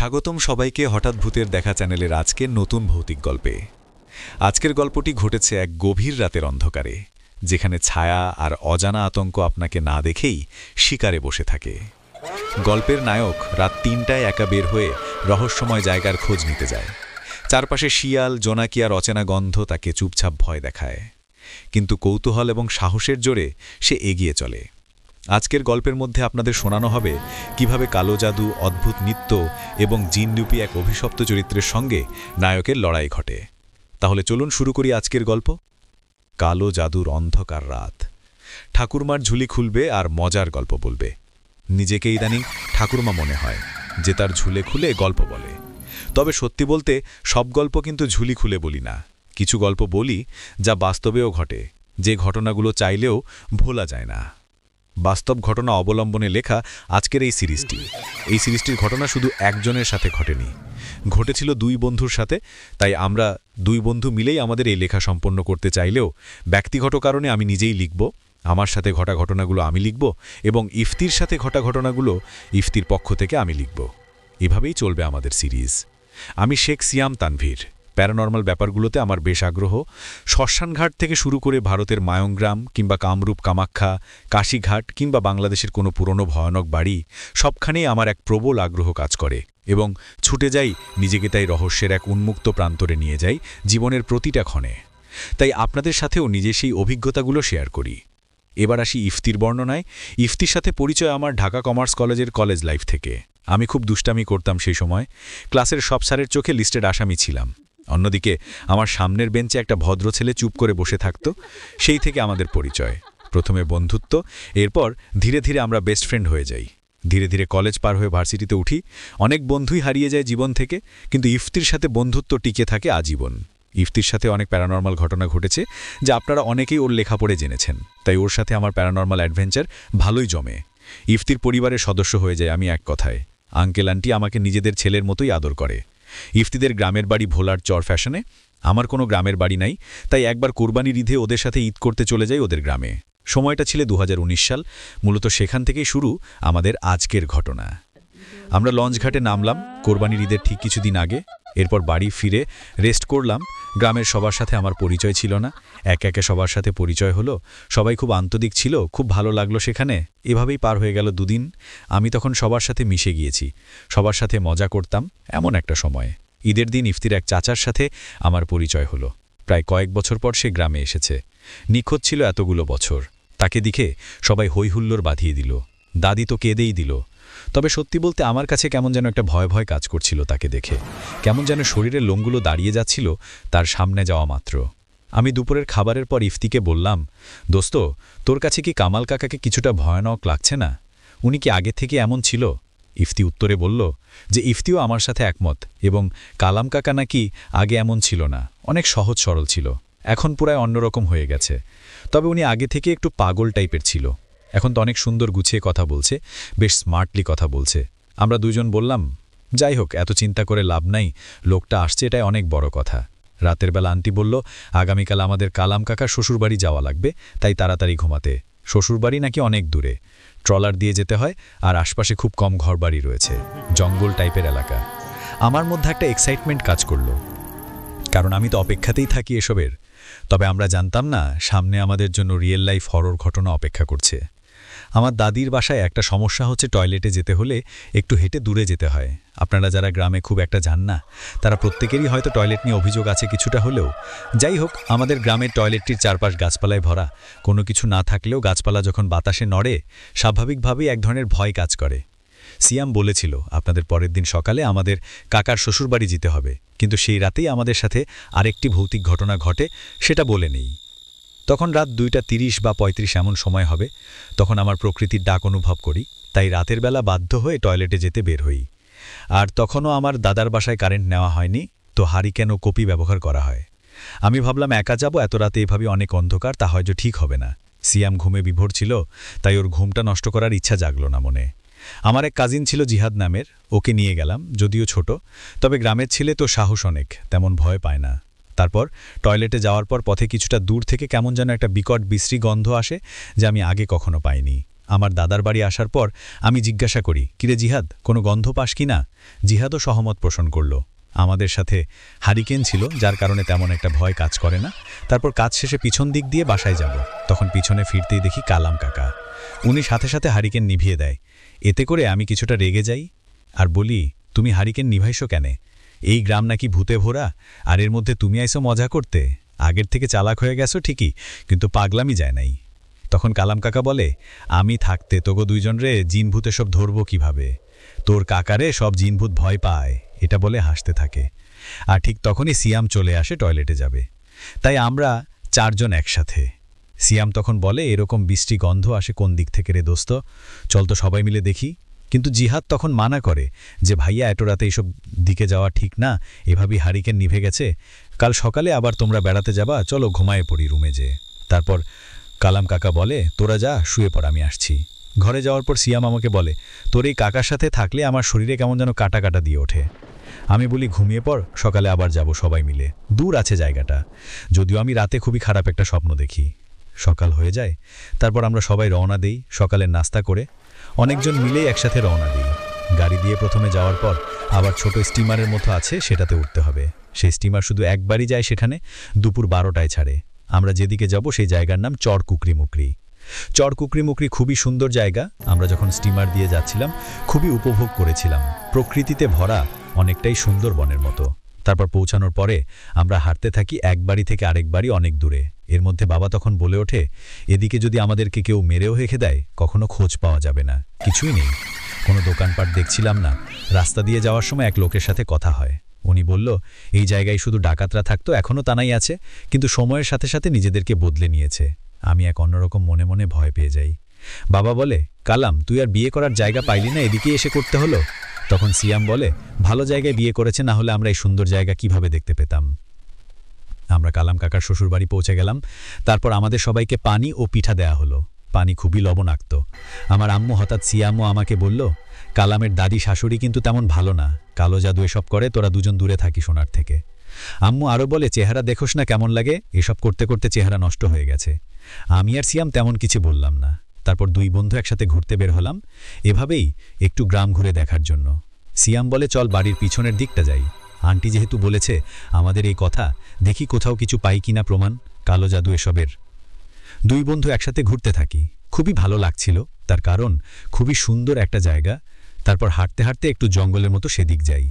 স্বাগতম সবাইকে হঠাৎ ভূতের দেখা চ্যানেলের আজকের নতুন ভৌতিক গল্পে। আজকের গল্পটি ঘটেছে এক গভীর রাতের অন্ধকারে, যেখানে ছায়া আর অজানা আতঙ্ক আপনাকে না দেখেই শিকারে বসে থাকে। গল্পের নায়ক রাত ৩টায় একা বের হয়ে রহস্যময় জায়গার খোঁজ নিতে যায়। চারপাশে শিয়াল, জোনাকি আর অচেনা গন্ধ তাকে চুপচাপ ভয় দেখায়, কিন্তু কৌতূহল এবং সাহসের জোরে সে এগিয়ে চলে। আজকের গল্পের মধ্যে আপনাদের শোনানো হবে কিভাবে কালো জাদু, অদ্ভুত নৃত্য এবং জিনরূপী এক অভিশপ্ত চরিত্রের সঙ্গে নায়কের লড়াই ঘটে। তাহলে চলুন শুরু করি আজকের গল্প। কালো জাদুর অন্ধকার রাত। ঠাকুরমার ঝুলি খুলবে আর মজার গল্প বলবে। নিজেকে ইদানিং ঠাকুরমা মনে হয়, যে তার ঝুলে খুলে গল্প বলে। তবে সত্যি বলতে সব গল্প কিন্তু ঝুলি খুলে বলি না। কিছু গল্প বলি যা বাস্তবেও ঘটে, যে ঘটনাগুলো চাইলেও ভোলা যায় না। বাস্তব ঘটনা অবলম্বনে লেখা আজকের এই সিরিজটির ঘটনা শুধু একজনের সাথে ঘটেনি, ঘটেছিল দুই বন্ধুর সাথে। তাই আমরা দুই বন্ধু মিলেই আমাদের এই লেখা সম্পন্ন করতে চাইলেও ব্যক্তিগত কারণে আমি নিজেই লিখব। আমার সাথে ঘটা ঘটনাগুলো আমি লিখব এবং ইফতির সাথে ঘটা ঘটনাগুলো ইফতির পক্ষ থেকে আমি লিখব। এভাবেই চলবে আমাদের সিরিজ। আমি শেখ সিয়াম তানভীর। প্যারানর্মাল ব্যাপারগুলোতে আমার বেশ আগ্রহ। শ্মশানঘাট থেকে শুরু করে ভারতের মায়ংগ্রাম কিংবা কামরূপ কামাখ্যা, কাশীঘাট কিংবা বাংলাদেশের কোনো পুরনো ভয়ানক বাড়ি, সবখানেই আমার এক প্রবল আগ্রহ কাজ করে এবং ছুটে যাই নিজেকে তাই রহস্যের এক উন্মুক্ত প্রান্তরে নিয়ে যাই জীবনের প্রতিটা ক্ষণে। তাই আপনাদের সাথেও নিজে সেই অভিজ্ঞতাগুলো শেয়ার করি। এবার আসি ইফতির বর্ণনায়। ইফতির সাথে পরিচয় আমার ঢাকা কমার্স কলেজের কলেজ লাইফ থেকে। আমি খুব দুষ্টামি করতাম সেই সময়। ক্লাসের সব স্যারের চোখে লিস্টেড আসামি ছিলাম। অন্যদিকে আমার সামনের বেঞ্চে একটা ভদ্র ছেলে চুপ করে বসে থাকত। সেই থেকে আমাদের পরিচয়। প্রথমে বন্ধুত্ব, এরপর ধীরে ধীরে আমরা বেস্ট ফ্রেন্ড হয়ে যাই। ধীরে ধীরে কলেজ পার হয়ে ভার্সিটিতে উঠি। অনেক বন্ধুই হারিয়ে যায় জীবন থেকে, কিন্তু ইফতির সাথে বন্ধুত্ব টিকে থাকে আজীবন। ইফতির সাথে অনেক প্যারানর্মাল ঘটনা ঘটেছে, যা আপনারা অনেকেই ওর লেখা পড়ে জেনেছেন। তাই ওর সাথে আমার প্যারানর্মাল অ্যাডভেঞ্চার ভালোই জমে। ইফতির পরিবারের সদস্য হয়ে যায় আমি এক কথায়। আঙ্কেল আন্টি আমাকে নিজেদের ছেলের মতোই আদর করে। ইফতিদের গ্রামের বাড়ি ভোলার চর ফ্যাশনে। আমার কোনো গ্রামের বাড়ি নাই, তাই একবার কোরবানির ঈদে ওদের সাথে ঈদ করতে চলে যাই ওদের গ্রামে। সময়টা ছিল 2019 সাল। মূলত সেখান থেকেই শুরু আমাদের আজকের ঘটনা। আমরা লঞ্চঘাটে নামলাম কোরবানির ঈদের ঠিক কিছুদিন আগে। এরপর বাড়ি ফিরে রেস্ট করলাম। গ্রামের সবার সাথে আমার পরিচয় ছিল না, একে একে সবার সাথে পরিচয় হলো। সবাই খুব আন্তরিক ছিল, খুব ভালো লাগলো সেখানে। এভাবেই পার হয়ে গেল দুদিন। আমি তখন সবার সাথে মিশে গিয়েছি, সবার সাথে মজা করতাম। এমন একটা সময় ঈদের দিন ইফতির এক চাচার সাথে আমার পরিচয় হলো। প্রায় কয়েক বছর পর সে গ্রামে এসেছে। নিখোঁজ ছিল এতগুলো বছর। তাকে দেখে সবাই হৈহুল্লোড় বাঁধিয়ে দিল। দাদি তো কেঁদেই দিল। তবে সত্যি বলতে আমার কাছে কেমন যেন একটা ভয় ভয় কাজ করছিল তাকে দেখে। কেমন যেন শরীরের লোমগুলো দাঁড়িয়ে যাচ্ছিল তার সামনে যাওয়া মাত্র। আমি দুপুরের খাবারের পর ইফতিকে বললাম, দোস্ত, তোর কাছে কি কামাল কাকাকে কিছুটা ভয়ানক লাগছে না? উনি কি আগে থেকে এমন ছিল? ইফতি উত্তরে বলল যে ইফতিও আমার সাথে একমত এবং কালাম কাকা নাকি আগে এমন ছিল না, অনেক সহজ সরল ছিল। এখন পুরায় অন্যরকম হয়ে গেছে। তবে উনি আগে থেকে একটু পাগল টাইপের ছিল। এখন তো অনেক সুন্দর গুছিয়ে কথা বলছে, বেশ স্মার্টলি কথা বলছে। আমরা দুজন বললাম, যাই হোক, এত চিন্তা করে লাভ নাই, লোকটা আসছে এটাই অনেক বড় কথা। রাতের বেলা আন্টি বলল আগামীকাল আমাদের কালাম কাকার শ্বশুরবাড়ি যাওয়া লাগবে, তাই তাড়াতাড়ি ঘুমাতে। শ্বশুরবাড়ি নাকি অনেক দূরে, ট্রলার দিয়ে যেতে হয়, আর আশপাশে খুব কম ঘরবাড়ি রয়েছে, জঙ্গল টাইপের এলাকা। আমার মধ্যে একটা এক্সাইটমেন্ট কাজ করলো, কারণ আমি তো অপেক্ষাতেই থাকি এসবের। তবে আমরা জানতাম না সামনে আমাদের জন্য রিয়েল লাইফ হরর ঘটনা অপেক্ষা করছে। আমার দাদির বাসায় একটা সমস্যা হচ্ছে, টয়লেটে যেতে হলে একটু হেঁটে দূরে যেতে হয়। আপনারা যারা গ্রামে খুব একটা যান না, তারা প্রত্যেকেরই হয়তো টয়লেট নিয়ে অভিযোগ আছে কিছুটা হলেও। যাই হোক, আমাদের গ্রামের টয়লেটটির চারপাশ গাছপালায় ভরা। কোনো কিছু না থাকলেও গাছপালা যখন বাতাসে নড়ে, স্বাভাবিকভাবেই এক ধরনের ভয় কাজ করে। সিয়াম বলেছিল আপনাদের পরের দিন সকালে আমাদের কাকার শ্বশুরবাড়ি যেতে হবে, কিন্তু সেই রাতেই আমাদের সাথে আরেকটি ভৌতিক ঘটনা ঘটে, সেটা বলে নেই। তখন রাত 2:30 বা 35 এমন সময় হবে। তখন আমার প্রকৃতির ডাক অনুভব করি, তাই রাতের বেলা বাধ্য হয়ে টয়লেটে যেতে বের হই। আর তখনও আমার দাদার বাসায় কারেন্ট নেওয়া হয়নি, তো হারিকেন ও কপি ব্যবহার করা হয়। আমি ভাবলাম একা যাব, এত রাতে এভাবে অনেক অন্ধকার, তা হয়তো ঠিক হবে না। সিয়াম ঘুমে বিভোর ছিল, তাই ওর ঘুমটা নষ্ট করার ইচ্ছা জাগলো না মনে। আমার এক কাজিন ছিল জিহাদ নামের, ওকে নিয়ে গেলাম, যদিও ছোট, তবে গ্রামের ছেলে তো সাহস অনেক, তেমন ভয় পায় না। তারপর টয়লেটে যাওয়ার পর পথে কিছুটা দূর থেকে কেমন যেন একটা বিকট বিশ্রী গন্ধ আসে, যা আমি আগে কখনো পাইনি। আমার দাদার বাড়ি আসার পর আমি জিজ্ঞাসা করি, কিরে জিহাদ, কোনো গন্ধ পাস কি না? জিহাদও সহমত পোষণ করল। আমাদের সাথে হারিকেন ছিল, যার কারণে তেমন একটা ভয় কাজ করে না। তারপর কাজ শেষে পিছন দিক দিয়ে বাসায় যাব, তখন পিছনে ফিরতেই দেখি কালাম কাকা। উনি সাথে সাথে হারিকেন নিভিয়ে দেয়। এতে করে আমি কিছুটা রেগে যাই আর বলি, তুমি হারিকেন নিভাইছো কেন? এই গ্রাম নাকি ভূতে ভরা, আর এর মধ্যে তুমি আইসো মজা করতে? আগের থেকে চালাক হয়ে গেছো ঠিকই, কিন্তু পাগলামি যায় নাই। তখন কালাম কাকা বলে, আমি থাকতে তোগো দুইজন রে জিন ভূতে সব ধরবো কিভাবে? তোর কাকারে সব জিন ভূত ভয় পায়, এটা বলে হাসতে থাকে। আর ঠিক তখনই সিয়াম চলে আসে টয়লেটে যাবে, তাই আমরা চারজন একসাথে। সিয়াম তখন বলে, এরকম বৃষ্টি গন্ধ আসে কোন দিক থেকে রে দোস্ত? চল তো সবাই মিলে দেখি। কিন্তু জিহাদ তখন মানা করে যে, ভাইয়া এত রাতে এইসব দিকে যাওয়া ঠিক না, এভাবেই হারিকেন নিভে গেছে, কাল সকালে আবার তোমরা বেড়াতে যাবা, চলো ঘুমায়ে পড়ি রুমে যে। তারপর কালাম কাকা বলে, তোরা যা, শুয়ে পড়, আমি আসছি। ঘরে যাওয়ার পর সিয়াম আমাকে বলে, তোর এই কাকার সাথে থাকলে আমার শরীরে কেমন যেন কাটা কাটা দিয়ে ওঠে। আমি বলি, ঘুমিয়ে পড়, সকালে আবার যাব সবাই মিলে, দূর আছে জায়গাটা। যদিও আমি রাতে খুবই খারাপ একটা স্বপ্ন দেখি। সকাল হয়ে যায়, তারপর আমরা সবাই রওনা দিই সকালের নাস্তা করে। অনেকজন মিলেই একসাথে রওনা দিই। গাড়ি দিয়ে প্রথমে যাওয়ার পর আবার ছোট স্টিমারের মতো আছে, সেটাতে উঠতে হবে। সেই স্টিমার শুধু একবারই যায় সেখানে, দুপুর 12টায় ছাড়ে। আমরা যেদিকে যাব সেই জায়গার নাম চর কুকরিমুকরি। চর কুকরিমুকরি খুবই সুন্দর জায়গা। আমরা যখন স্টিমার দিয়ে যাচ্ছিলাম খুবই উপভোগ করেছিলাম, প্রকৃতিতে ভরা, অনেকটাই সুন্দরবনের মতো। তারপর পৌঁছানোর পরে আমরা হাঁটতে থাকি এক বাড়ি থেকে আরেক বাড়ি অনেক দূরে। এর মধ্যে বাবা তখন বলে ওঠে, এদিকে যদি আমাদেরকে কেউ মেরেও রেখে দেয়, কখনো খোঁজ পাওয়া যাবে না। কিছুই নেই, কোনো দোকানপাট দেখছিলাম না। রাস্তা দিয়ে যাওয়ার সময় এক লোকের সাথে কথা হয়। উনি বলল, এই জায়গায় শুধু ডাকাতরা থাকতো, এখনও তানাই আছে, কিন্তু সময়ের সাথে সাথে নিজেদেরকে বদলে নিয়েছে। আমি এক অন্যরকম মনে মনে ভয় পেয়ে যাই। বাবা বলে, কালাম, তুই আর বিয়ে করার জায়গা পাইলি না, এদিকে এসে করতে হলো? তখন সিয়াম বলে, ভালো জায়গায় বিয়ে করেছে, না হলে আমরা এই সুন্দর জায়গা কিভাবে দেখতে পেতাম? আমরা কালাম কাকার শ্বশুরবাড়ি পৌঁছে গেলাম। তারপর আমাদের সবাইকে পানি ও পিঠা দেয়া হলো। পানি খুবই লবণাক্ত। আমার আম্মু হঠাৎ সিয়ামও আমাকে বলল, কালামের দাদি শাশুড়ি কিন্তু তেমন ভালো না, কালো জাদু এসব করে, তোরা দুজন দূরে থাকি সোনার থেকে। আম্মু আরও বলে, চেহারা দেখোস না কেমন লাগে, এসব করতে করতে চেহারা নষ্ট হয়ে গেছে। আমি আর সিয়াম তেমন কিছু বললাম না। তারপর দুই বন্ধু একসাথে ঘুরতে বের হলাম, এভাবেই একটু গ্রাম ঘুরে দেখার জন্য। সিয়াম বলে, চল বাড়ির পিছনের দিকটা যাই। আন্টি যেহেতু বলেছে আমাদের এই কথা, দেখি কোথাও কিছু পাই কিনা প্রমাণ কালো জাদু এসবের। দুই বন্ধু একসাথে ঘুরতে থাকি, খুবই ভালো লাগছিল, তার কারণ খুবই সুন্দর একটা জায়গা। তারপর হাঁটতে হাঁটতে একটু জঙ্গলের মতো সেদিক যাই।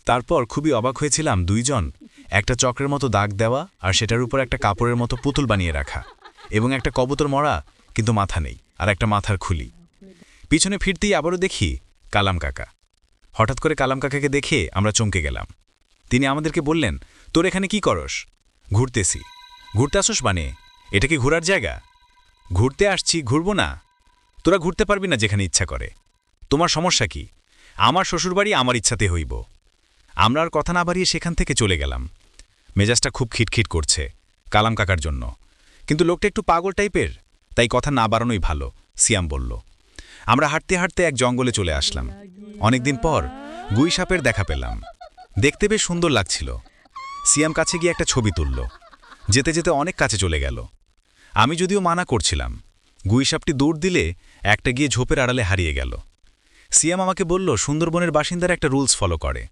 তারপর খুবই অবাক হয়েছিলাম, দুইজন একটা চক্রের মতো দাগ দেওয়া, আর সেটার উপর একটা কাপড়ের মতো পুতুল বানিয়ে রাখা, এবং একটা কবুতর মরা, কিন্তু মাথা নেই, আর একটা মাথার খুলি। পিছনে ফিরতেই আবারও দেখি কালাম কাকা। হঠাৎ করে কালাম কাকাকে দেখে আমরা চমকে গেলাম। তিনি আমাদেরকে বললেন, তোর এখানে কি করস? ঘুরতেছি। ঘুরতে আসোস মানে? এটা কি ঘোরার জায়গা? ঘুরতে আসছি, ঘুরবো না? তোরা ঘুরতে পারবি না যেখানে ইচ্ছা করে। তোমার সমস্যা কি? আমার শ্বশুরবাড়ি আমার ইচ্ছাতে হইব। আমরা আর কথা না বাড়িয়ে সেখান থেকে চলে গেলাম। মেজাজটা খুব খিটখিট করছে কালাম কাকার জন্য, কিন্তু লোকটা একটু পাগল টাইপের, তাই কথা না বাড়ানোই ভালো, সিয়াম বলল। আমরা হাঁটতে হাঁটতে এক জঙ্গলে চলে আসলাম। অনেকদিন পর গুই সাপের দেখা পেলাম। দেখতে বেশ সুন্দর লাগছিল। সিয়াম কাছে গিয়ে একটা ছবি তুলল। যেতে যেতে অনেক কাছে চলে গেল। আমি যদিও মানা করছিলাম। গুই সাপটি দৌড় দিলে একটা গিয়ে ঝোপের আড়ালে হারিয়ে গেল। সিয়াম আমাকে বলল, সুন্দরবনের বাসিন্দারা একটা রুলস ফলো করে।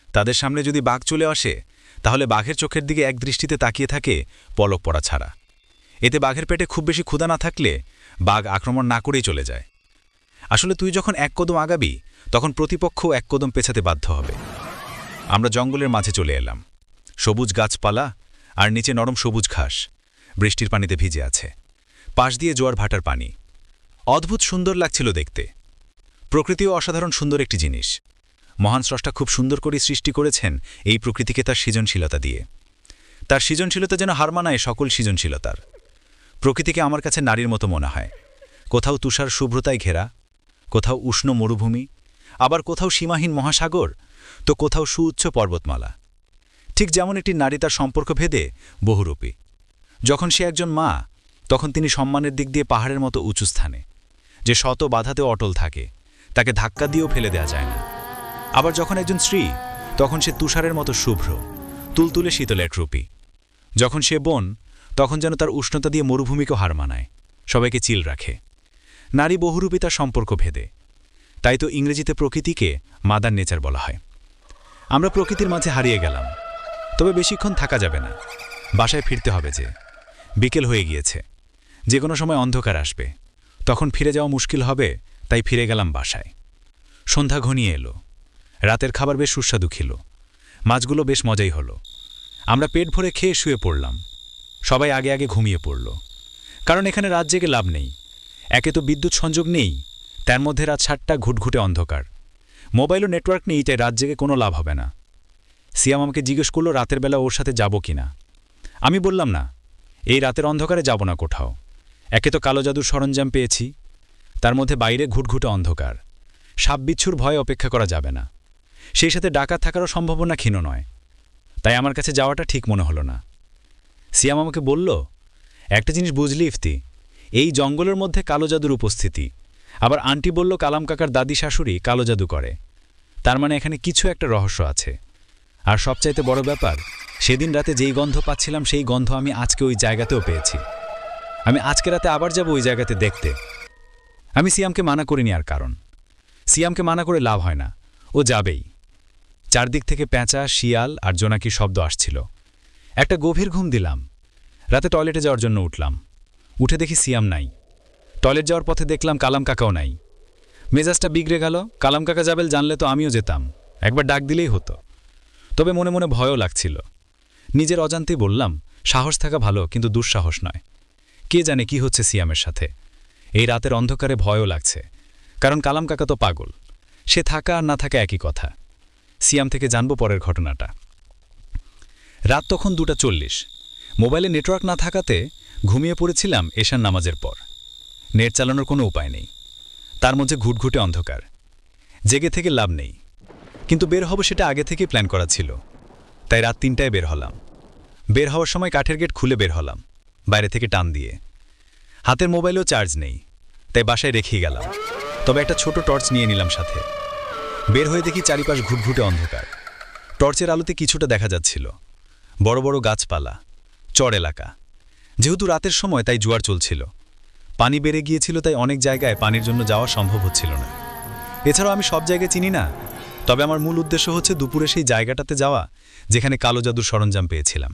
তাদের সামনে যদি বাঘ চলে আসে, তাহলে বাঘের চোখের দিকে এক দৃষ্টিতে তাকিয়ে থাকে, পলক পড়া ছাড়া। এতে বাঘের পেটে খুব বেশি ক্ষুধা না থাকলে বাঘ আক্রমণ না করেই চলে যায়। আসলে তুই যখন এক কদম আগাবি, তখন প্রতিপক্ষও এক কদম পেছাতে বাধ্য হবে। আমরা জঙ্গলের মাঝে চলে এলাম। সবুজ গাছপালা আর নিচে নরম সবুজ ঘাস বৃষ্টির পানিতে ভিজে আছে। পাশ দিয়ে জোয়ার ভাটার পানি। অদ্ভুত সুন্দর লাগছিল দেখতে। প্রকৃতিও অসাধারণ সুন্দর একটি জিনিস। মহান স্রষ্টা খুব সুন্দর করে সৃষ্টি করেছেন এই প্রকৃতিকে তার সৃজনশীলতা দিয়ে। তার সৃজনশীলতা যেন হার মানায় সকল সৃজনশীলতার। প্রকৃতিকে আমার কাছে নারীর মতো মনে হয়। কোথাও তুষার শুভ্রতায় ঘেরা, কোথাও উষ্ণ মরুভূমি, আবার কোথাও সীমাহীন মহাসাগর, তো কোথাও সুউচ্চ পর্বতমালা। ঠিক যেমন একটি নারী তার সম্পর্ক ভেদে বহুরূপী। যখন সে একজন মা, তখন তিনি সম্মানের দিক দিয়ে পাহাড়ের মতো উঁচু স্থানে, যে শত বাধাতেও অটল থাকে, তাকে ধাক্কা দিয়েও ফেলে দেওয়া যায় না। আবার যখন একজন স্ত্রী, তখন সে তুষারের মতো শুভ্র, তুলতুলে শীতলের রূপী। যখন সে বোন, তখন যেন তার উষ্ণতা দিয়ে মরুভূমিকেও হার মানায়, সবাইকে চিল রাখে। নারী বহুরূপিতার সম্পর্ক ভেদে। তাই তো ইংরেজিতে প্রকৃতিকে মাদার নেচার বলা হয়। আমরা প্রকৃতির মাঝে হারিয়ে গেলাম, তবে বেশিক্ষণ থাকা যাবে না। বাসায় ফিরতে হবে যে। বিকেল হয়ে গিয়েছে, যে কোনো সময় অন্ধকার আসবে, তখন ফিরে যাওয়া মুশকিল হবে, তাই ফিরে গেলাম বাসায়। সন্ধ্যা ঘনিয়ে এলো, রাতের খাবার বেশ সুস্বাদু খেল, মাছগুলো বেশ মজাই হলো। আমরা পেট ভরে খেয়ে শুয়ে পড়লাম। সবাই আগে আগে ঘুমিয়ে পড়ল, কারণ এখানে রাত জেগে লাভ নেই। একে তো বিদ্যুৎ সংযোগ নেই, তার মধ্যে রাত 7টা, ঘুটঘুটে অন্ধকার। মোবাইলও নেটওয়ার্ক নেই, তাই রাত জেগে কোনো লাভ হবে না। সিয়াম আমাকে জিজ্ঞেস করলো রাতের বেলা ওর সাথে যাব কি না। আমি বললাম না, এই রাতের অন্ধকারে যাব না কোথাও। একে তো কালো জাদুর সরঞ্জাম পেয়েছি, তার মধ্যে বাইরে ঘুটঘুটে অন্ধকার, সাপ বিচ্ছুর ভয়ে অপেক্ষা করা যাবে না। সেই সাথে ডাকাত থাকারও সম্ভাবনা ক্ষীণ নয়, তাই আমার কাছে যাওয়াটা ঠিক মনে হলো না। সিয়াম আমাকে বলল, একটা জিনিস বুঝলি ইফতি, এই জঙ্গলের মধ্যে কালো জাদুর উপস্থিতি। আবার আন্টি বলল কালাম কাকার দাদি শাশুড়ি কালো জাদু করে, তার মানে এখানে কিছু একটা রহস্য আছে। আর সবচাইতে বড় ব্যাপার, সেদিন রাতে যেই গন্ধ পাচ্ছিলাম সেই গন্ধ আমি আজকে ওই জায়গাতেও পেয়েছি। আমি আজকে রাতে আবার যাব ওই জায়গাতে দেখতে। আমি সিয়ামকে মানা করিনি, আর কারণ সিয়ামকে মানা করে লাভ হয় না, ও যাবেই। চারদিক থেকে পেঁচা, শিয়াল আর জোনাকির শব্দ আসছিল। একটা গভীর ঘুম দিলাম। রাতে টয়লেটে যাওয়ার জন্য উঠলাম, উঠে দেখি সিয়াম নাই। টয়লেট যাওয়ার পথে দেখলাম কালাম কাকাও নাই। মেজাজটা বিগড়ে গেল। কালাম কাকা যাবেল জানলে তো আমিও যেতাম, একবার ডাক দিলেই হতো। তবে মনে মনে ভয়ও লাগছিল। নিজের অজান্তেই বললাম, সাহস থাকা ভালো, কিন্তু দুঃসাহস নয়। কে জানে কি হচ্ছে সিয়ামের সাথে। এই রাতের অন্ধকারে ভয়ও লাগছে, কারণ কালাম কাকা তো পাগল। সে থাকা আর না থাকা একই কথা। সিয়াম থেকে জানব পরের ঘটনাটা। রাত তখন 2:40। মোবাইলে নেটওয়ার্ক না থাকাতে ঘুমিয়ে পড়েছিলাম এশার নামাজের পর। নেট চালানোর কোনো উপায় নেই, তার মধ্যে ঘুটঘুটে অন্ধকার। জেগে থেকে লাভ নেই, কিন্তু বের হব সেটা আগে থেকেই প্ল্যান করা ছিল। তাই রাত 3টায় বের হলাম। বের হওয়ার সময় কাঠের গেট খুলে বের হলাম, বাইরে থেকে টান দিয়ে। হাতের মোবাইলেও চার্জ নেই, তাই বাসায় রেখেই গেলাম। তবে একটা ছোট টর্চ নিয়ে নিলাম সাথে। বের হয়ে দেখি চারিপাশ ঘুটঘুটে অন্ধকার। টর্চের আলোতে কিছুটা দেখা যাচ্ছিল, বড় বড় গাছপালা, চর এলাকা। যেহেতু রাতের সময় তাই জোয়ার চলছিল, পানি বেড়ে গিয়েছিল, তাই অনেক জায়গায় পানির জন্য যাওয়া সম্ভব হচ্ছিল না। এছাড়াও আমি সব জায়গায় চিনি না, তবে আমার মূল উদ্দেশ্য হচ্ছে দুপুরে সেই জায়গাটাতে যাওয়া যেখানে কালো জাদুর সরঞ্জাম পেয়েছিলাম।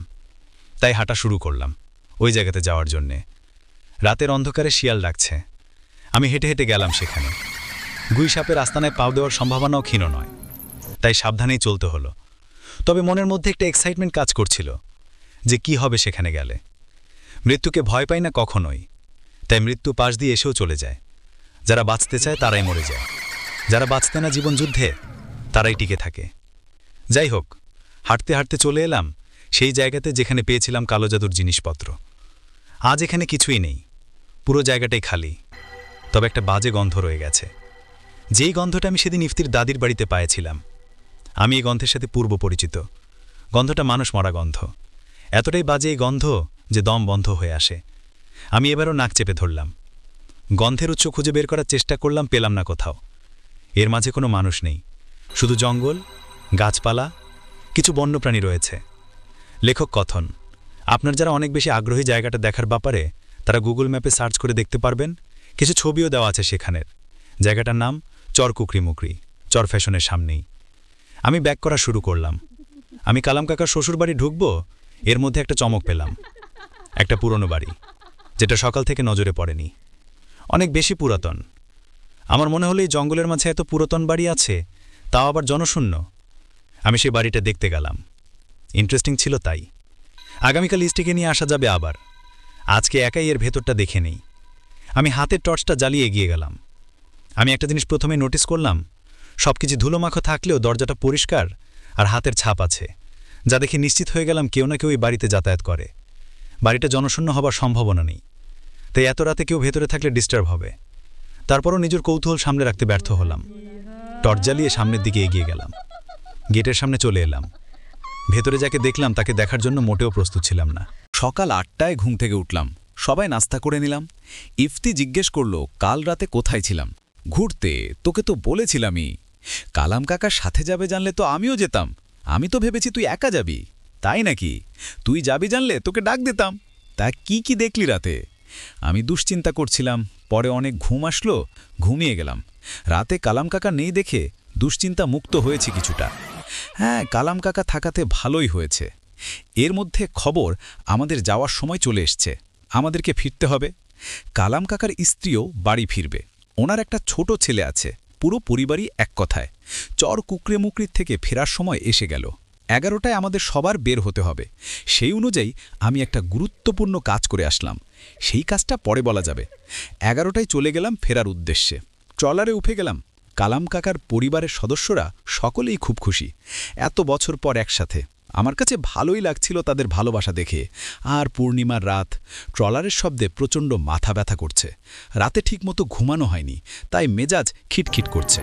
তাই হাঁটা শুরু করলাম ওই জায়গাতে যাওয়ার জন্যে। রাতের অন্ধকারে শিয়াল ডাকছে, আমি হেঁটে হেঁটে গেলাম সেখানে। গুই সাপের আস্তানায় পাও দেওয়ার সম্ভাবনাও ক্ষীণ নয়, তাই সাবধানেই চলতে হলো। তবে মনের মধ্যে একটা এক্সাইটমেন্ট কাজ করছিল যে কি হবে সেখানে গেলে। মৃত্যুকে ভয় পাই না কখনোই, তাই মৃত্যু পাশ দিয়ে এসেও চলে যায়। যারা বাঁচতে চায় তারাই মরে যায়, যারা বাঁচতে না জীবন যুদ্ধে তারাই টিকে থাকে। যাই হোক, হাঁটতে হাঁটতে চলে এলাম সেই জায়গাতে যেখানে পেয়েছিলাম কালো জাদুর জিনিসপত্র। আজ এখানে কিছুই নেই, পুরো জায়গাটাই খালি। তবে একটা বাজে গন্ধ রয়ে গেছে, যেই গন্ধটা আমি সেদিন ইফতির দাদির বাড়িতে পাইছিলাম। আমি এই গন্ধের সাথে পূর্ব পরিচিত। গন্ধটা মানুষ মরা গন্ধ, এতটাই বাজে এই গন্ধ যে দম বন্ধ হয়ে আসে। আমি এবারও নাক চেপে ধরলাম। গন্ধের উৎস খুঁজে বের করার চেষ্টা করলাম, পেলাম না কোথাও। এর মাঝে কোনো মানুষ নেই, শুধু জঙ্গল, গাছপালা, কিছু বন্যপ্রাণী রয়েছে। লেখক কথন, আপনার যারা অনেক বেশি আগ্রহী জায়গাটা দেখার ব্যাপারে, তারা গুগল ম্যাপে সার্চ করে দেখতে পারবেন। কিছু ছবিও দেওয়া আছে সেখানের। জায়গাটার নাম চর কুকরিমুকরি, চর ফ্যাশনের সামনেই। আমি ব্যাক করা শুরু করলাম। আমি কালাম কাকার শ্বশুরবাড়ি ঢুকবো, এর মধ্যে একটা চমক পেলাম। একটা পুরনো বাড়ি, যেটা সকাল থেকে নজরে পড়েনি। অনেক বেশি পুরাতন। আমার মনে হলো এই জঙ্গলের মাঝে এত পুরাতন বাড়ি আছে, তাও আবার জনশূন্য। আমি সেই বাড়িটা দেখতে গেলাম। ইন্টারেস্টিং ছিল তাই। আগামীকাল স্টিকে নিয়ে আসা যাবে আবার। আজকে একাই এর ভেতরটা দেখে নেই। আমি হাতের টর্চটা জ্বালিয়ে এগিয়ে গেলাম। আমি একটা জিনিস প্রথমে নোটিস করলাম, সব কিছু ধুলোমাখো থাকলেও দরজাটা পরিষ্কার আর হাতের ছাপ আছে, যা দেখে নিশ্চিত হয়ে গেলাম কেউ না কেউ এই বাড়িতে যাতায়াত করে। বাড়িটা জনশূন্য হবার সম্ভাবনা নেই, তাই এত রাতে কেউ ভেতরে থাকলে ডিস্টার্ব হবে। তারপরও নিজের কৌতূহল সামনে রাখতে ব্যর্থ হলাম। টর্চ জ্বালিয়ে সামনের দিকে এগিয়ে গেলাম। গেটের সামনে চলে এলাম। ভেতরে যাকে দেখলাম তাকে দেখার জন্য মোটেও প্রস্তুত ছিলাম না। সকাল 8টায় ঘুম থেকে উঠলাম, সবাই নাস্তা করে নিলাম। ইফতি জিজ্ঞেস করলো কাল রাতে কোথায় ছিলাম। ঘুরতে, তোকে তো বলেছিলামই। কালাম কাকার সাথে যাবে জানলে তো আমিও যেতাম। আমি তো ভেবেছি তুই একা যাবি। তাই নাকি? তুই যাবি জানলে তোকে ডাক দিতাম। তা কি কি দেখলি রাতে? আমি দুশ্চিন্তা করছিলাম, পরে অনেক ঘুম আসলো, ঘুমিয়ে গেলাম। রাতে কালাম কাকা নেই দেখে দুশ্চিন্তা মুক্ত হয়েছে কিছুটা। হ্যাঁ, কালাম কাকা থাকাতে ভালোই হয়েছে। এর মধ্যে খবর আমাদের যাওয়ার সময় চলে এসছে, আমাদেরকে ফিরতে হবে। কালাম কাকার স্ত্রীও বাড়ি ফিরবে। ওনার একটা ছোট ছেলে আছে। পুরো পরিবারই এক কথায় চর কুকরে মুকরির থেকে ফেরার সময় এসে গেল। 11টায় আমাদের সবার বের হতে হবে। সেই অনুযায়ী আমি একটা গুরুত্বপূর্ণ কাজ করে আসলাম। সেই কাজটা পরে বলা যাবে। 11টায় চলে গেলাম ফেরার উদ্দেশ্যে। ট্রলারে উঠে গেলাম। কালাম কাকার পরিবারের সদস্যরা সকলেই খুব খুশি, এত বছর পর একসাথে। আমার কাছে ভালোই লাগছিল তাদের ভালোবাসা দেখে। আর পূর্ণিমার রাত, ট্রলারের শব্দে প্রচণ্ড মাথা ব্যথা করছে। রাতে ঠিকমতো ঘুমানো হয়নি, তাই মেজাজ খিটখিট করছে।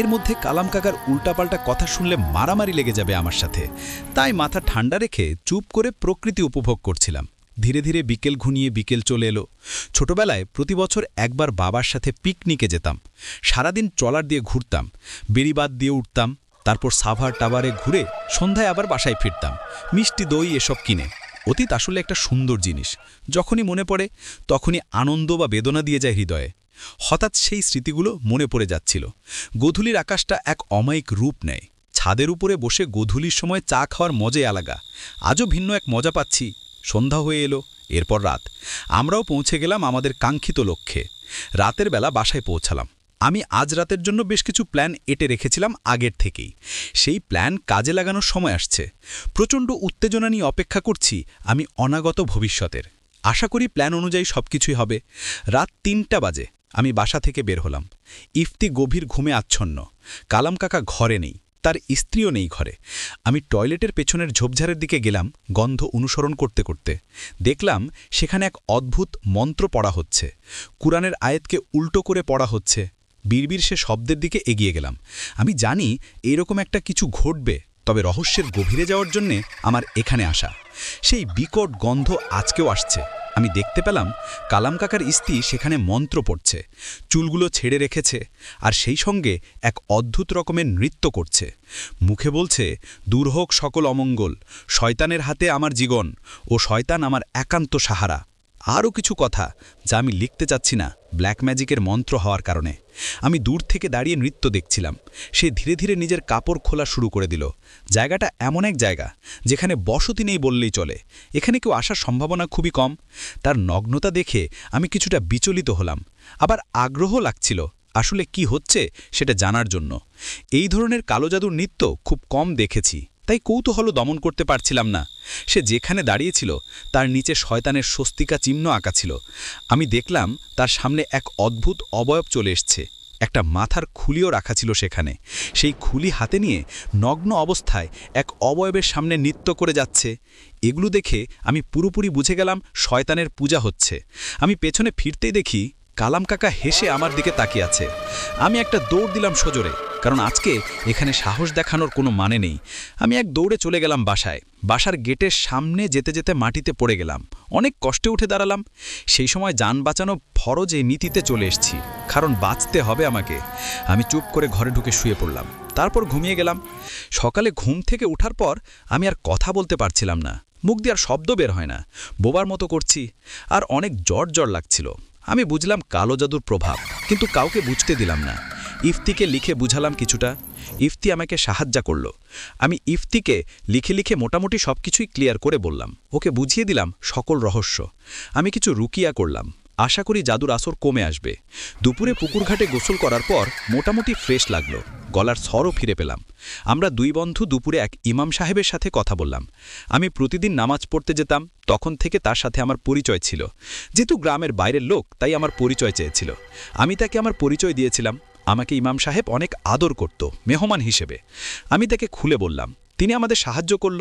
এর মধ্যে কালাম কাকার উল্টাপাল্টা কথা শুনলে মারামারি লেগে যাবে আমার সাথে, তাই মাথা ঠান্ডা রেখে চুপ করে প্রকৃতি উপভোগ করছিলাম। ধীরে ধীরে বিকেল ঘুনিয়ে বিকেল চলে এলো। ছোটবেলায় প্রতি বছর একবার বাবার সাথে পিকনিকে যেতাম। সারাদিন ট্রলার দিয়ে ঘুরতাম, বেড়িবাঁধ দিয়ে উঠতাম, তারপর সাভার টাভারে ঘুরে সন্ধ্যায় আবার বাসায় ফিরতাম, মিষ্টি দই এসব কিনে। অতীত আসলে একটা সুন্দর জিনিস, যখনই মনে পড়ে তখনই আনন্দ বা বেদনা দিয়ে যায় হৃদয়ে। হঠাৎ সেই স্মৃতিগুলো মনে পড়ে যাচ্ছিল। গোধূলির আকাশটা এক অমায়িক রূপ নেয়। ছাদের উপরে বসে গোধূলির সময় চা খাওয়ার মজাই আলাদা। আজও ভিন্ন এক মজা পাচ্ছি। সন্ধ্যা হয়ে এলো, এরপর রাত। আমরাও পৌঁছে গেলাম আমাদের কাঙ্ক্ষিত লক্ষ্যে। রাতের বেলা বাসায় পৌঁছালাম। আমি আজ রাতের জন্য বেশ কিছু প্ল্যান এঁটে রেখেছিলাম আগের থেকেই। সেই প্ল্যান কাজে লাগানোর সময় আসছে। প্রচণ্ড উত্তেজনা নিয়ে অপেক্ষা করছি আমি অনাগত ভবিষ্যতের। আশা করি প্ল্যান অনুযায়ী সবকিছুই হবে। রাত 3টা বাজে আমি বাসা থেকে বের হলাম। ইফতি গভীর ঘুমে আচ্ছন্ন। কালাম কাকা ঘরে নেই, তার স্ত্রীও নেই ঘরে। আমি টয়লেটের পেছনের ঝোপঝাড়ের দিকে গেলাম গন্ধ অনুসরণ করতে করতে। দেখলাম সেখানে এক অদ্ভুত মন্ত্র পড়া হচ্ছে। কুরআনের আয়াতকে উল্টো করে পড়া হচ্ছে। বিড়বিড় সে শব্দের দিকে এগিয়ে গেলাম। আমি জানি এরকম একটা কিছু ঘটবে, তবে রহস্যের গভীরে যাওয়ার জন্যে আমার এখানে আসা। সেই বিকট গন্ধ আজকেও আসছে। আমি দেখতে পেলাম কালাম কাকার স্ত্রী সেখানে মন্ত্র পড়ছে, চুলগুলো ছেড়ে রেখেছে, আর সেই সঙ্গে এক অদ্ভুত রকমের নৃত্য করছে। মুখে বলছে, দূর হোক সকল অমঙ্গল, শয়তানের হাতে আমার জীবন, ও শয়তান আমার একান্ত সাহারা। আরও কিছু কথা যা আমি লিখতে চাচ্ছি না ব্ল্যাক ম্যাজিকের মন্ত্র হওয়ার কারণে। আমি দূর থেকে দাঁড়িয়ে নৃত্য দেখছিলাম। সে ধীরে ধীরে নিজের কাপড় খোলা শুরু করে দিল। জায়গাটা এমন এক জায়গা যেখানে বসতি নেই বললেই চলে। এখানে কেউ আসার সম্ভাবনা খুবই কম। তার নগ্নতা দেখে আমি কিছুটা বিচলিত হলাম, আবার আগ্রহ লাগছিল আসলে কি হচ্ছে সেটা জানার জন্য। এই ধরনের কালো জাদুর নৃত্য খুব কম দেখেছি, তাই কৌতূহল দমন করতে পারছিলাম না। সে যেখানে দাঁড়িয়েছিল তার নিচে শয়তানের স্বস্তিকা চিহ্ন আঁকা ছিল। আমি দেখলাম তার সামনে এক অদ্ভুত অবয়ব চলে এসছে। একটা মাথার খুলিও রাখা ছিল সেখানে। সেই খুলি হাতে নিয়ে নগ্ন অবস্থায় এক অবয়বের সামনে নৃত্য করে যাচ্ছে। এগুলো দেখে আমি পুরোপুরি বুঝে গেলাম শয়তানের পূজা হচ্ছে। আমি পেছনে ফিরতেই দেখি কালাম কাকা হেসে আমার দিকে তাকিয়ে আছে। আমি একটা দৌড় দিলাম সজোরে, কারণ আজকে এখানে সাহস দেখানোর কোনো মানে নেই। আমি এক দৌড়ে চলে গেলাম বাসায়। বাসার গেটের সামনে যেতে যেতে মাটিতে পড়ে গেলাম। অনেক কষ্টে উঠে দাঁড়ালাম। সেই সময় যান বাঁচানো ফরজে নীতিতে চলে এসেছি, কারণ বাঁচতে হবে আমাকে। আমি চুপ করে ঘরে ঢুকে শুয়ে পড়লাম, তারপর ঘুমিয়ে গেলাম। সকালে ঘুম থেকে ওঠার পর আমি আর কথা বলতে পারছিলাম না। মুখ দিয়ে আর শব্দ বের হয় না, বোবার মতো করছি। আর অনেক জ্বর জ্বর লাগছিল। আমি বুঝলাম কালো জাদুর প্রভাব, কিন্তু কাউকে বুঝতে দিলাম না। ইফতিকে লিখে বুঝালাম কিছুটা। ইফতি আমাকে সাহায্য করল। আমি ইফতিকে লিখে লিখে মোটামুটি সবকিছুই ক্লিয়ার করে বললাম। ওকে বুঝিয়ে দিলাম সকল রহস্য। আমি কিছু রুকিয়া করলাম, আশা করি জাদুর আসর কমে আসবে। দুপুরে পুকুরঘাটে গোসল করার পর মোটামুটি ফ্রেশ লাগলো, গলার স্বরও ফিরে পেলাম। আমরা দুই বন্ধু দুপুরে এক ইমাম সাহেবের সাথে কথা বললাম। আমি প্রতিদিন নামাজ পড়তে যেতাম, তখন থেকে তার সাথে আমার পরিচয় ছিল। যেহেতু গ্রামের বাইরের লোক, তাই আমার পরিচয় চেয়েছিল। আমি তাকে আমার পরিচয় দিয়েছিলাম। আমাকে ইমাম সাহেব অনেক আদর করত মেহমান হিসেবে। আমি তাকে খুলে বললাম, তিনি আমাদের সাহায্য করল।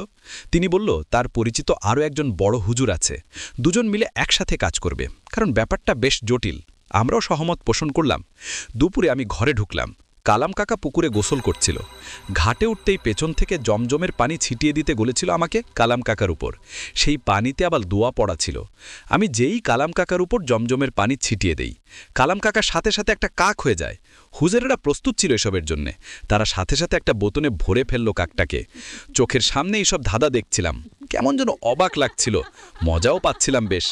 তিনি বলল তার পরিচিত আরও একজন বড় হুজুর আছে, দুজন মিলে একসাথে কাজ করবে, কারণ ব্যাপারটা বেশ জটিল। আমরাও সহমত পোষণ করলাম। দুপুরে আমি ঘরে ঢুকলাম। কালাম কাকা পুকুরে গোসল করছিল। ঘাটে উঠতেই পেছন থেকে জমজমের পানি ছিটিয়ে দিতে বলেছিল আমাকে কালাম কাকার উপর। সেই পানিতে আবার দোয়া পড়া ছিল। আমি যেই কালাম কাকার উপর জমজমের পানি ছিটিয়ে দেই, কালাম কাকার সাথে সাথে একটা কাক হয়ে যায়। হুজুরেরা প্রস্তুত ছিল এসবের জন্যে। তারা সাথে সাথে একটা বোতনে ভরে ফেলল কাকটাকে। চোখের সামনে এইসব ধাঁধা দেখছিলাম। কেমন যেন অবাক লাগছিল, মজাও পাচ্ছিলাম বেশ।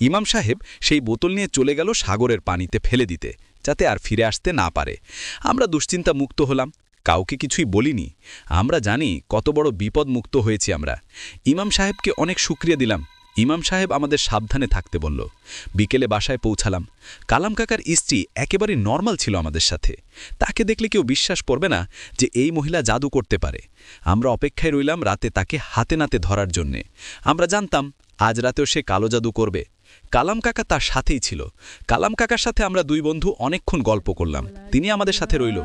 ইমাম সাহেব সেই বোতল নিয়ে চলে গেল সাগরের পানিতে ফেলে দিতে, যাতে আর ফিরে আসতে না পারে। আমরা দুশ্চিন্তা মুক্ত হলাম, কাউকে কিছুই বলিনি। আমরা জানি কত বড় বিপদ মুক্ত হয়েছি আমরা। ইমাম সাহেবকে অনেক শুকরিয়া দিলাম। ইমাম সাহেব আমাদের সাবধানে থাকতে বলল। বিকেলে বাসায় পৌঁছালাম। কালাম কাকার স্ত্রী একেবারে নর্মাল ছিল আমাদের সাথে। তাকে দেখলে কেউ বিশ্বাস করবে না যে এই মহিলা জাদু করতে পারে। আমরা অপেক্ষায় রইলাম রাতে তাকে হাতে নাতে ধরার জন্যে। আমরা জানতাম আজ রাতেও সে কালো জাদু করবে। কালাম কাকা তার সাথেই ছিল। কালাম কাকার সাথে আমরা দুই বন্ধু অনেকক্ষণ গল্প করলাম। তিনি আমাদের সাথে রইল।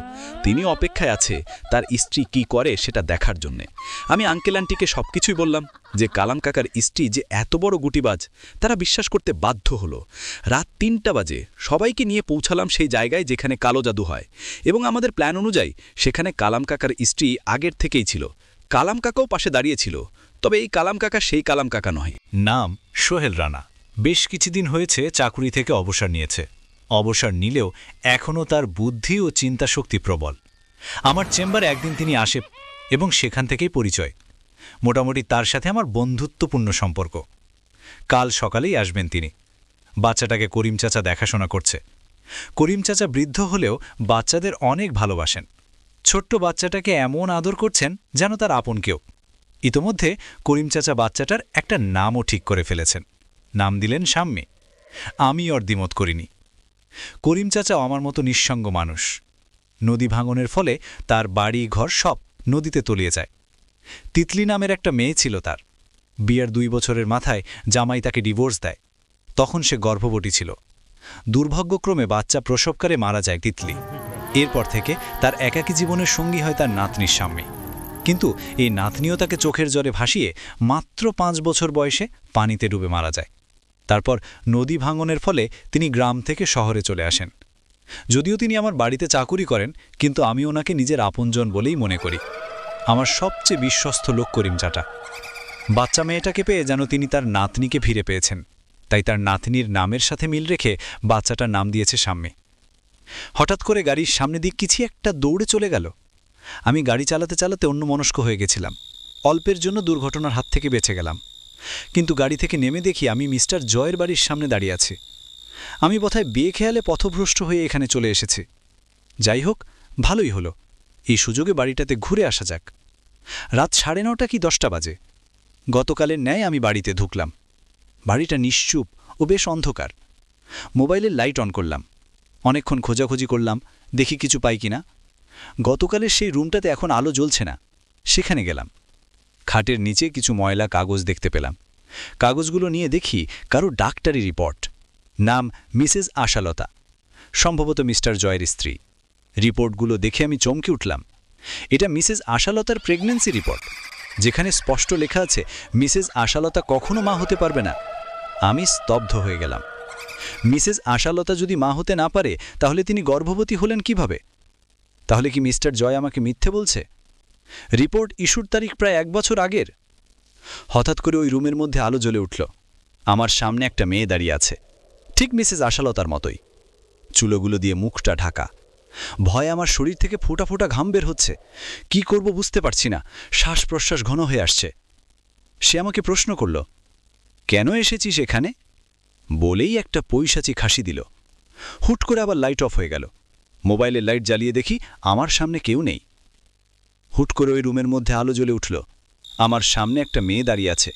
তিনি অপেক্ষায় আছে তার স্ত্রী কি করে সেটা দেখার জন্যে। আমি আঙ্কেল আন্টিকে সবকিছুই বললাম যে কালাম কাকার স্ত্রী যে এত বড় গুটিবাজ, তারা বিশ্বাস করতে বাধ্য হলো। রাত ৩টা বাজে সবাইকে নিয়ে পৌঁছালাম সেই জায়গায় যেখানে কালো জাদু হয়, এবং আমাদের প্ল্যান অনুযায়ী সেখানে কালাম কাকার স্ত্রী আগের থেকেই ছিল। কালাম কাকাও পাশে দাঁড়িয়েছিল, তবে এই কালাম কাকা সেই কালাম কাকা নয়। নাম সোহেল রানা। বেশ কিছুদিন হয়েছে চাকুরি থেকে অবসর নিয়েছে। অবসর নিলেও এখনও তার বুদ্ধি ও চিন্তাশক্তি প্রবল। আমার চেম্বারে একদিন তিনি আসে এবং সেখান থেকেই পরিচয়। মোটামুটি তার সাথে আমার বন্ধুত্বপূর্ণ সম্পর্ক। কাল সকালেই আসবেন তিনি। বাচ্চাটাকে করিম চাচা দেখাশোনা করছে। করিম চাচা বৃদ্ধ হলেও বাচ্চাদের অনেক ভালোবাসেন। ছোট্ট বাচ্চাটাকে এমন আদর করছেন যেন তার আপন কেউ। ইতোমধ্যে করিম চাচা বাচ্চাটার একটা নামও ঠিক করে ফেলেছেন। নাম দিলেন শাম্মী। আমি ওর দ্বিমত করিনি। করিম চাচা আমার মতো নিঃসঙ্গ মানুষ। নদী ভাঙনের ফলে তার বাড়ি ঘর সব নদীতে তলিয়ে যায়। তিতলি নামের একটা মেয়ে ছিল তার। বিয়ের 2 বছরের মাথায় জামাই তাকে ডিভোর্স দেয়। তখন সে গর্ভবতী ছিল। দুর্ভাগ্যক্রমে বাচ্চা প্রসবকালে মারা যায় তিতলি। এরপর থেকে তার একাকী জীবনের সঙ্গী হয় তার নাতনির শাম্মী। কিন্তু এই নাতনিও তাকে চোখের জলে ভাসিয়ে মাত্র 5 বছর বয়সে পানিতে ডুবে মারা যায়। তারপর নদী ভাঙনের ফলে তিনি গ্রাম থেকে শহরে চলে আসেন। যদিও তিনি আমার বাড়িতে চাকুরি করেন, কিন্তু আমি ওনাকে নিজের আপনজন বলেই মনে করি। আমার সবচেয়ে বিশ্বস্ত লোক করিম চাচা। বাচ্চা মেয়েটাকে পেয়ে যেন তিনি তার নাতনিকে ফিরে পেয়েছেন। তাই তার নাতনির নামের সাথে মিল রেখে বাচ্চাটার নাম দিয়েছে শাম্মী। হঠাৎ করে গাড়ির সামনে দিয়ে কিছু একটা দৌড়ে চলে গেল। আমি গাড়ি চালাতে চালাতে অন্যমনস্ক হয়ে গেছিলাম। অল্পের জন্য দুর্ঘটনার হাত থেকে বেঁচে গেলাম। কিন্তু গাড়ি থেকে নেমে দেখি আমি মিস্টার জয়ের বাড়ির সামনে দাঁড়িয়ে আছি। আমি বোধহয় বেখেয়ালে পথভ্রষ্ট হয়ে এখানে চলে এসেছি। যাই হোক, ভালোই হলো। এই সুযোগে বাড়িটাতে ঘুরে আসা যাক। রাত 9:30 কি 10টা বাজে। গতকালের ন্যায় আমি বাড়িতে ঢুকলাম। বাড়িটা নিশ্চুপ ও বেশ অন্ধকার। মোবাইলের লাইট অন করলাম। অনেকক্ষণ খোঁজাখুঁজি করলাম, দেখি কিছু পাই কিনা। গতকালের সেই রুমটাতে এখন আলো জ্বলছে না। সেখানে গেলাম। খাটের নিচে কিছু ময়লা কাগজ দেখতে পেলাম। কাগজগুলো নিয়ে দেখি কারো ডাক্তারি রিপোর্ট। নাম মিসেস আশালতা, সম্ভবত মিস্টার জয়ের স্ত্রী। রিপোর্টগুলো দেখে আমি চমকে উঠলাম। এটা মিসেস আশালতার প্রেগন্যান্সি রিপোর্ট, যেখানে স্পষ্ট লেখা আছে মিসেস আশালতা কখনো মা হতে পারবে না। আমি স্তব্ধ হয়ে গেলাম। মিসেস আশালতা যদি মা হতে না পারে, তাহলে তিনি গর্ভবতী হলেন কিভাবে? তাহলে কি মিস্টার জয় আমাকে মিথ্যে বলছে? রিপোর্ট ইস্যুর তারিখ প্রায় 1 বছর আগের। হঠাৎ করে ওই রুমের মধ্যে আলো জ্বলে উঠল। আমার সামনে একটা মেয়ে দাঁড়িয়ে আছে, ঠিক মিসেস আশালতার মতোই। চুলোগুলো দিয়ে মুখটা ঢাকা। ভয়ে আমার শরীর থেকে ফোঁটা ফোঁটা ঘাম বের হচ্ছে। কি করব বুঝতে পারছি না। শ্বাস প্রশ্বাস ঘন হয়ে আসছে। সে আমাকে প্রশ্ন করল, কেন এসেছিস এখানে? বলেই একটা পৈশাচি খাসি দিল। হুট করে আবার লাইট অফ হয়ে গেল। মোবাইলের লাইট জ্বালিয়ে দেখি আমার সামনে কেউ নেই। হুট করে ওই রুমের মধ্যে আলো জ্বলে উঠল। আমার সামনে একটা মেয়ে দাঁড়িয়ে আছে,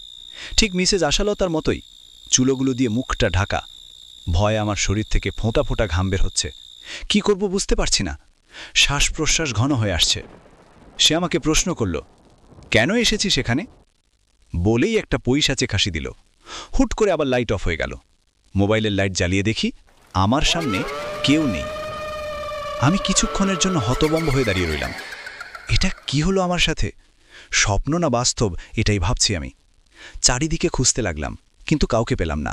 ঠিক মিসেস আশালতার মতোই। চুলোগুলো দিয়ে মুখটা ঢাকা। ভয়ে আমার শরীর থেকে ফোঁটা ফোঁটা ঘাম বের হচ্ছে। কি করব বুঝতে পারছি না। শ্বাস প্রশ্বাস ঘন হয়ে আসছে। সে আমাকে প্রশ্ন করল, কেন এসেছিস এখানে? বলেই একটা পৈশাচে খাসি দিল। হুট করে আবার লাইট অফ হয়ে গেল। মোবাইলের লাইট জ্বালিয়ে দেখি আমার সামনে কেউ নেই। আমি কিছুক্ষণের জন্য হতভম্ব হয়ে দাঁড়িয়ে রইলাম। এটা কি হলো আমার সাথে? স্বপ্ন না বাস্তব, এটাই ভাবছি আমি। চারিদিকে খুঁজতে লাগলাম, কিন্তু কাউকে পেলাম না।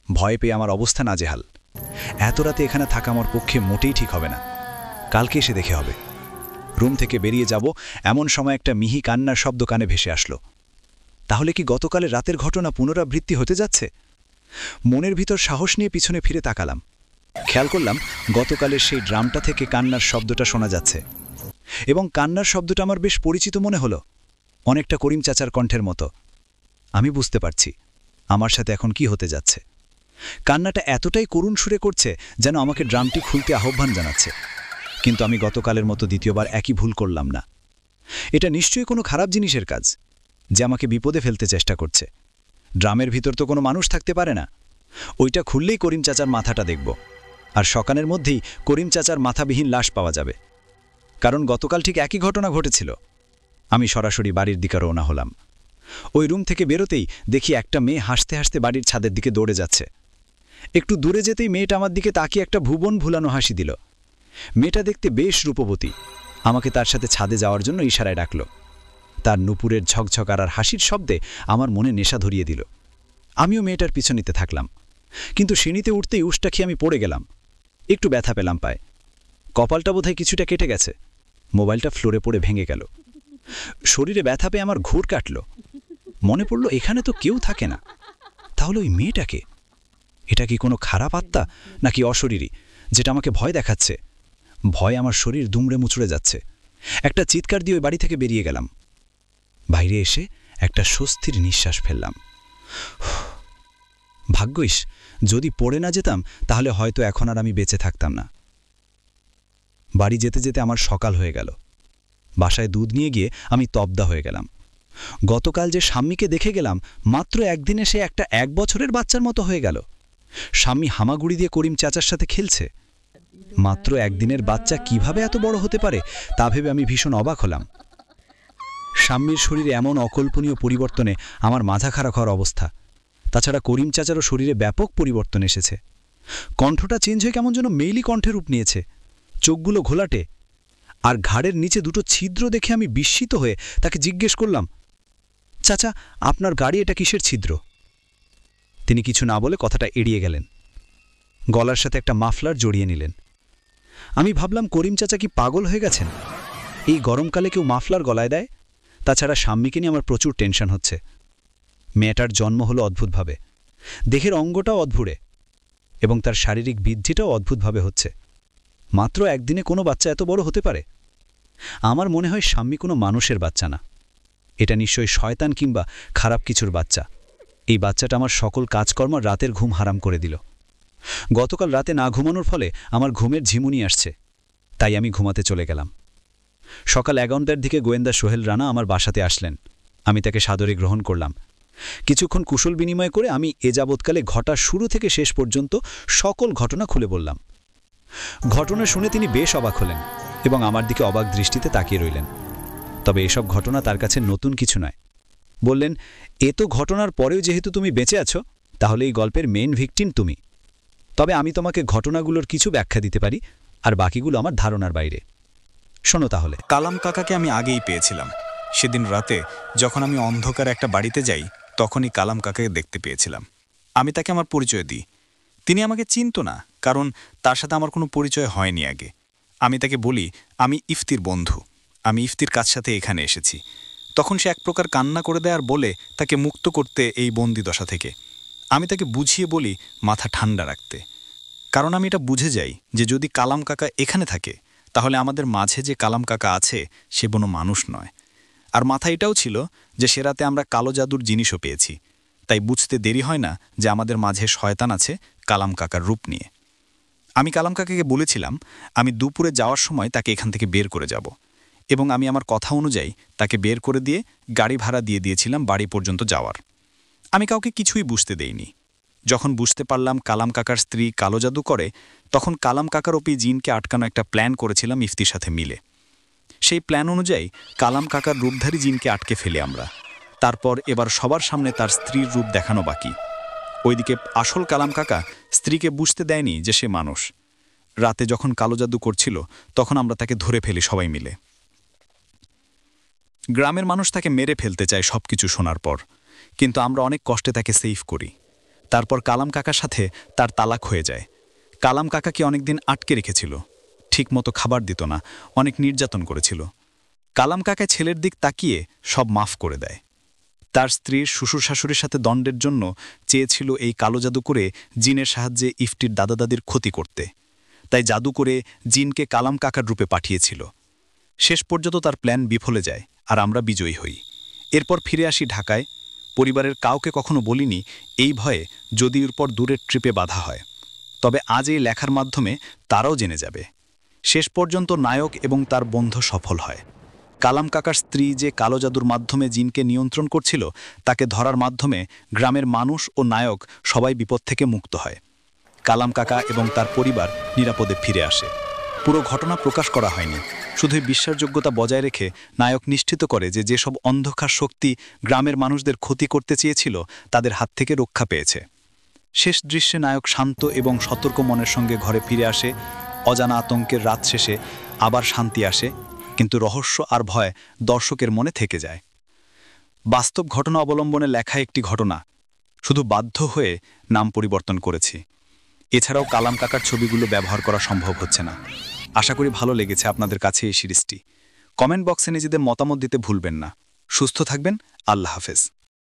ভয় পেয়ে আমার অবস্থা নাজেহাল। এত রাতে এখানে থাকা আমার পক্ষে মোটেই ঠিক হবে না। কালকে এসে দেখে হবে। রুম থেকে বেরিয়ে যাব এমন সময় একটা মিহি কান্নার শব্দ কানে ভেসে আসলো। তাহলে কি গতকালের রাতের ঘটনা পুনরাবৃত্তি হতে যাচ্ছে? মনের ভিতর সাহস নিয়ে পিছনে ফিরে তাকালাম। খেয়াল করলাম গতকালের সেই ড্রামটা থেকে কান্নার শব্দটা শোনা যাচ্ছে, এবং কান্নার শব্দটা আমার বেশ পরিচিত মনে হলো, অনেকটা করিম চাচার কণ্ঠের মতো। আমি বুঝতে পারছি আমার সাথে এখন কি হতে যাচ্ছে। কান্নাটা এতটাই করুণ সুরে করছে যেন আমাকে ড্রামটি খুলতে আহ্বান জানাচ্ছে। কিন্তু আমি গতকালের মতো দ্বিতীয়বার একই ভুল করলাম না। এটা নিশ্চয়ই কোনো খারাপ জিনিসের কাজ, যে আমাকে বিপদে ফেলতে চেষ্টা করছে। ড্রামের ভিতর তো কোনো মানুষ থাকতে পারে না। ওইটা খুললেই করিম চাচার মাথাটা দেখব, আর সকালের মধ্যেই করিম চাচার মাথাবিহীন লাশ পাওয়া যাবে। কারণ গতকাল ঠিক একই ঘটনা ঘটেছিল। আমি সরাসরি বাড়ির দিকে রওনা হলাম। ওই রুম থেকে বেরোতেই দেখি একটা মেয়ে হাসতে হাসতে বাড়ির ছাদের দিকে দৌড়ে যাচ্ছে। একটু দূরে যেতেই মেয়েটা আমার দিকে তাকিয়ে একটা ভুবন ভুলানো হাসি দিল। মেয়েটা দেখতে বেশ রূপবতী, আমাকে তার সাথে ছাদে যাওয়ার জন্য ইশারায় ডাকল। তার নুপুরের ঝকঝকার আর হাসির শব্দে আমার মনে নেশা ধরিয়ে দিল। আমিও মেয়েটার পিছু নিতে থাকলাম, কিন্তু সিঁড়িতে উঠতেই উষ্টা খেয়ে আমি পড়ে গেলাম। একটু ব্যথা পেলাম পায়ে। কপালটা বোধহয় কিছুটা কেটে গেছে। মোবাইলটা ফ্লোরে পড়ে ভেঙে গেল। শরীরে ব্যথা পেয়ে আমার ঘুর কাটল। মনে পড়ল এখানে তো কেউ থাকে না, তাহলে ওই মেয়েটাকে? এটা কি কোনো খারাপ আত্মা নাকি অশরীরী, যেটা আমাকে ভয় দেখাচ্ছে? ভয় আমার শরীর দুমড়ে মুচড়ে যাচ্ছে। একটা চিৎকার দিয়ে ওই বাড়ি থেকে বেরিয়ে গেলাম। বাইরে এসে একটা স্বস্তির নিঃশ্বাস ফেললাম। ভাগ্যিস যদি পড়ে না যেতাম তাহলে হয়তো এখন আর আমি বেঁচে থাকতাম না। বাড়ি যেতে যেতে আমার সকাল হয়ে গেল। বাসায় দুধ নিয়ে গিয়ে আমি তব্দা হয়ে গেলাম। গতকাল যে স্বামীকে দেখে গেলাম, মাত্র একদিনে সে একটা 1 বছরের বাচ্চার মতো হয়ে গেল। স্বামী হামাগুড়ি দিয়ে করিম চাচার সাথে খেলছে। মাত্র একদিনের বাচ্চা কিভাবে এত বড় হতে পারে তা ভেবে আমি ভীষণ অবাক হলাম। স্বামীর শরীরে এমন অকল্পনীয় পরিবর্তনে আমার মাথা খারাপ হওয়ার অবস্থা। তাছাড়া করিম চাচারও শরীরে ব্যাপক পরিবর্তন এসেছে। কণ্ঠটা চেঞ্জ হয়ে কেমন যেন মেইলি কণ্ঠে রূপ নিয়েছে। চোখগুলো ঘোলাটে, আর ঘাড়ের নিচে দুটো ছিদ্র দেখে আমি বিস্মিত হয়ে তাকে জিজ্ঞেস করলাম, চাচা আপনার গাড়ি এটা কিসের ছিদ্র? তিনি কিছু না বলে কথাটা এড়িয়ে গেলেন। গলার সাথে একটা মাফলার জড়িয়ে নিলেন। আমি ভাবলাম করিম চাচা কি পাগল হয়ে গেছেন? এই গরমকালে কেউ মাফলার গলায় দেয়? তাছাড়া স্বামীকে নিয়ে আমার প্রচুর টেনশন হচ্ছে। মেয়েটার জন্ম হলো অদ্ভুতভাবে, দেহের অঙ্গটাও অদ্ভুরে, এবং তার শারীরিক বৃদ্ধিটাও অদ্ভুতভাবে হচ্ছে। মাত্র একদিনে কোনো বাচ্চা এত বড় হতে পারে? আমার মনে হয় স্বামী কোনো মানুষের বাচ্চা না, এটা নিশ্চয়ই শয়তান কিংবা খারাপ কিছুর বাচ্চা। এই বাচ্চাটা আমার সকল কাজকর্ম রাতের ঘুম হারাম করে দিল। গতকাল রাতে না ঘুমানোর ফলে আমার ঘুমের ঝিমুনি আসছে, তাই আমি ঘুমাতে চলে গেলাম। সকাল 11টার দিকে গোয়েন্দা সোহেল রানা আমার বাসাতে আসলেন। আমি তাকে সাদরে গ্রহণ করলাম। কিছুক্ষণ কুশল বিনিময় করে আমি এ যাবৎকালে ঘটা শুরু থেকে শেষ পর্যন্ত সকল ঘটনা খুলে বললাম। ঘটনা শুনে তিনি বেশ অবাক হলেন এবং আমার দিকে অবাক দৃষ্টিতে তাকিয়ে রইলেন। তবে এসব ঘটনা তার কাছে নতুন কিছু নয়। বললেন, এ তো ঘটনার পরেও যেহেতু তুমি বেঁচে আছো, তাহলে এই গল্পের মেইন ভিকটিম তুমি। তবে আমি তোমাকে ঘটনাগুলোর কিছু ব্যাখ্যা দিতে পারি, আর বাকিগুলো আমার ধারণার বাইরে। শোনো তাহলে। কালাম কাকাকে আমি আগেই পেয়েছিলাম। সেদিন রাতে যখন আমি অন্ধকার একটা বাড়িতে যাই, তখনই কালাম কাকাকে দেখতে পেয়েছিলাম। আমি তাকে আমার পরিচয় দিই। তিনি আমাকে চিনত না, কারণ তার সাথে আমার কোনো পরিচয় হয়নি আগে। আমি তাকে বলি আমি ইফতির বন্ধু, আমি ইফতির কাছ সাথে এখানে এসেছি। তখন সে এক প্রকার কান্না করে দেয় আর বলে তাকে মুক্ত করতে এই বন্দি দশা থেকে। আমি তাকে বুঝিয়ে বলি মাথা ঠান্ডা রাখতে, কারণ আমি এটা বুঝে যাই যে যদি কালাম কাকা এখানে থাকে তাহলে আমাদের মাঝে যে কালাম কাকা আছে সে কোনো মানুষ নয়। আর মাথা এটাও ছিল যে সে রাতে আমরা কালো জাদুর জিনিসও পেয়েছি, তাই বুঝতে দেরি হয় না যে আমাদের মাঝে শয়তান আছে কালাম কাকার রূপ নিয়ে। আমি কালাম কাকাকে বলেছিলাম আমি দুপুরে যাওয়ার সময় তাকে এখান থেকে বের করে যাব, এবং আমি আমার কথা অনুযায়ী তাকে বের করে দিয়ে গাড়ি ভাড়া দিয়ে দিয়েছিলাম বাড়ি পর্যন্ত যাওয়ার। আমি কাউকে কিছুই বুঝতে দেইনি। যখন বুঝতে পারলাম কালাম কাকার স্ত্রী কালো জাদু করে, তখন কালাম কাকার ওপি জিনকে আটকানো একটা প্ল্যান করেছিলাম ইফতির সাথে মিলে। সেই প্ল্যান অনুযায়ী কালাম কাকার রূপধারী জিনকে আটকে ফেলে আমরা। তারপর এবার সবার সামনে তার স্ত্রীর রূপ দেখানো বাকি। ওইদিকে আসল কালাম কাকা স্ত্রীকে বুঝতে দেয়নি যে সে মানুষ। রাতে যখন কালো জাদু করছিল তখন আমরা তাকে ধরে ফেলি সবাই মিলে। গ্রামের মানুষ তাকে মেরে ফেলতে চায় সবকিছু শোনার পর, কিন্তু আমরা অনেক কষ্টে তাকে সেভ করি। তারপর কালাম কাকার সাথে তার তালাক হয়ে যায়। কালাম কাকাকে অনেকদিন আটকে রেখেছিল, ঠিকমতো খাবার দিত না, অনেক নির্যাতন করেছিল। কালাম কাকা ছেলের দিক তাকিয়ে সব মাফ করে দেয়। তার স্ত্রীর শ্বশুর শাশুড়ির সাথে দণ্ডের জন্য চেয়েছিল এই কালো জাদু করে জিনের সাহায্যে ইফতির দাদা দাদির ক্ষতি করতে, তাই জাদু করে জিনকে কালাম কাকার রূপে পাঠিয়েছিল। শেষ পর্যন্ত তার প্ল্যান বিফলে যায় আর আমরা বিজয়ী হই। এরপর ফিরে আসি ঢাকায়। পরিবারের কাউকে কখনো বলিনি এই ভয়ে যদি এরপর দূরের ট্রিপে বাধা হয়। তবে আজ এই লেখার মাধ্যমে তারাও জেনে যাবে। শেষ পর্যন্ত নায়ক এবং তার বন্ধু সফল হয়। কালাম কাকার স্ত্রী যে কালো জাদুর মাধ্যমে জিনকে নিয়ন্ত্রণ করছিল তাকে ধরার মাধ্যমে গ্রামের মানুষ ও নায়ক সবাই বিপদ থেকে মুক্ত হয়। কালাম কাকা এবং তার পরিবার নিরাপদে ফিরে আসে। পুরো ঘটনা প্রকাশ করা হয়নি, শুধুই বিশ্বাসযোগ্যতা বজায় রেখে নায়ক নিশ্চিত করে যে যেসব অন্ধকার শক্তি গ্রামের মানুষদের ক্ষতি করতে চেয়েছিল তাদের হাত থেকে রক্ষা পেয়েছে। শেষ দৃশ্যে নায়ক শান্ত এবং সতর্ক মনের সঙ্গে ঘরে ফিরে আসে। অজানা আতঙ্কের রাত শেষে আবার শান্তি আসে, কিন্তু রহস্য আর ভয় দর্শকের মনে থেকে যায়। বাস্তব ঘটনা অবলম্বনে লেখা একটি ঘটনা, শুধু বাধ্য হয়ে নাম পরিবর্তন করেছি। এছাড়াও কালাম কাকার ছবিগুলো ব্যবহার করা সম্ভব হচ্ছে না। আশা করি ভালো লেগেছে আপনাদের কাছে এই সিরিজটি। কমেন্ট বক্সে নিজেদের মতামত দিতে ভুলবেন না। সুস্থ থাকবেন। আল্লাহ হাফেজ।